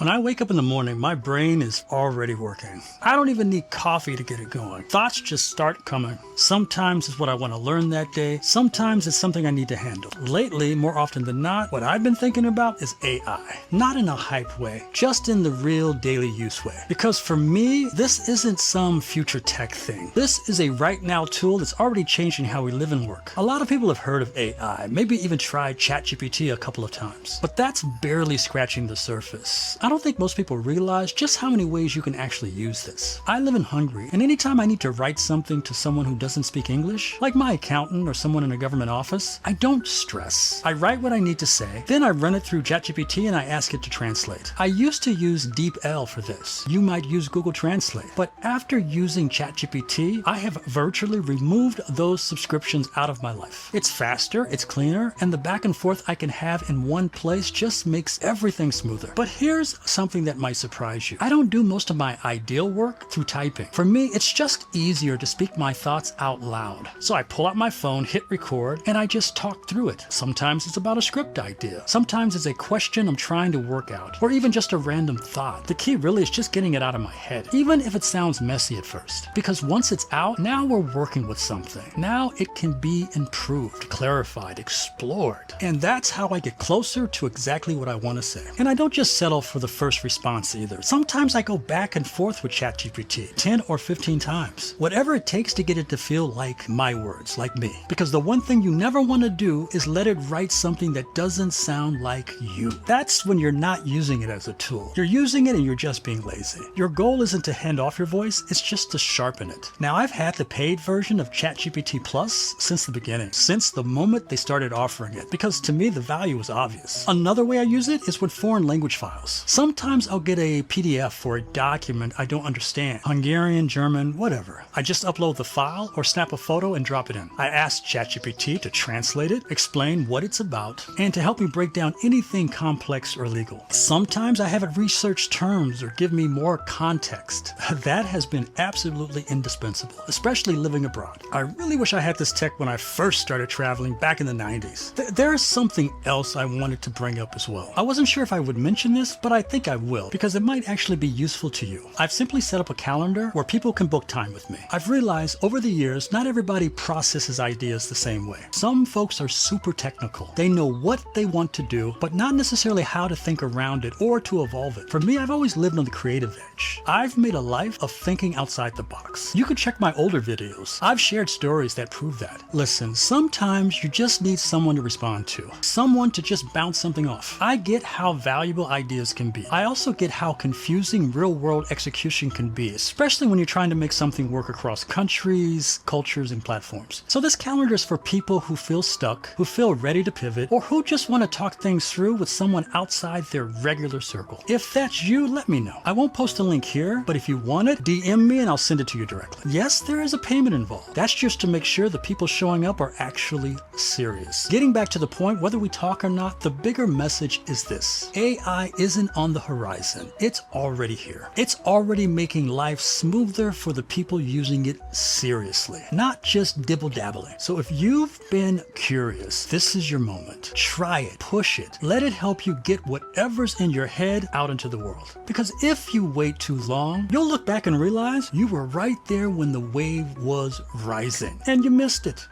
When I wake up in the morning, my brain is already working. I don't even need coffee to get it going. Thoughts just start coming. Sometimes it's what I want to learn that day. Sometimes it's something I need to handle. Lately, more often than not, what I've been thinking about is AI. Not in a hype way, just in the real daily use way. Because for me, this isn't some future tech thing. This is a right now tool that's already changing how we live and work. A lot of people have heard of AI, maybe even tried ChatGPT a couple of times. But that's barely scratching the surface. I don't think most people realize just how many ways you can actually use this. I live in Hungary, and anytime I need to write something to someone who doesn't speak English, like my accountant or someone in a government office, I don't stress. I write what I need to say, then I run it through ChatGPT and I ask it to translate. I used to use DeepL for this. You might use Google Translate. But after using ChatGPT, I have virtually removed those subscriptions out of my life. It's faster, it's cleaner, and the back and forth I can have in one place just makes everything smoother. But here's something that might surprise you. I don't do most of my ideal work through typing. For me, it's just easier to speak my thoughts out loud. So I pull out my phone, hit record, and I just talk through it. Sometimes it's about a script idea. Sometimes it's a question I'm trying to work out, or even just a random thought. The key really is just getting it out of my head, even if it sounds messy at first. Because once it's out, now we're working with something. Now it can be improved, clarified, explored. And that's how I get closer to exactly what I want to say. And I don't just settle for the first response either. Sometimes I go back and forth with ChatGPT 10 or 15 times. Whatever it takes to get it to feel like my words, like me. Because the one thing you never want to do is let it write something that doesn't sound like you. That's when you're not using it as a tool. You're using it and you're just being lazy. Your goal isn't to hand off your voice, it's just to sharpen it. Now, I've had the paid version of ChatGPT Plus since the beginning, since the moment they started offering it, because to me the value was obvious. Another way I use it is with foreign language files. Sometimes I'll get a PDF or a document I don't understand, Hungarian, German, whatever. I just upload the file or snap a photo and drop it in. I ask ChatGPT to translate it, explain what it's about, and to help me break down anything complex or legal. Sometimes I have it research terms or give me more context. That has been absolutely indispensable, especially living abroad. I really wish I had this tech when I first started traveling back in the 90s. There is something else I wanted to bring up as well. I wasn't sure if I would mention this, but I think I will, because it might actually be useful to you. I've simply set up a calendar where people can book time with me. I've realized over the years, not everybody processes ideas the same way. Some folks are super technical. They know what they want to do, but not necessarily how to think around it or to evolve it. For me, I've always lived on the creative edge. I've made a life of thinking outside the box. You can check my older videos. I've shared stories that prove that. Listen, sometimes you just need someone to respond to. Someone to just bounce something off. I get how valuable ideas can be. I also get how confusing real-world execution can be, especially when you're trying to make something work across countries, cultures, and platforms. So this calendar is for people who feel stuck, who feel ready to pivot, or who just want to talk things through with someone outside their regular circle. If that's you, let me know. I won't post a link here, but if you want it, DM me and I'll send it to you directly. Yes, there is a payment involved. That's just to make sure the people showing up are actually serious. Getting back to the point, whether we talk or not, the bigger message is this. AI isn't on the horizon. It's already here. It's already making life smoother for the people using it seriously, not just dibble-dabbling. So if you've been curious, this is your moment. Try it, push it, let it help you get whatever's in your head out into the world. Because if you wait too long, you'll look back and realize you were right there when the wave was rising and you missed it.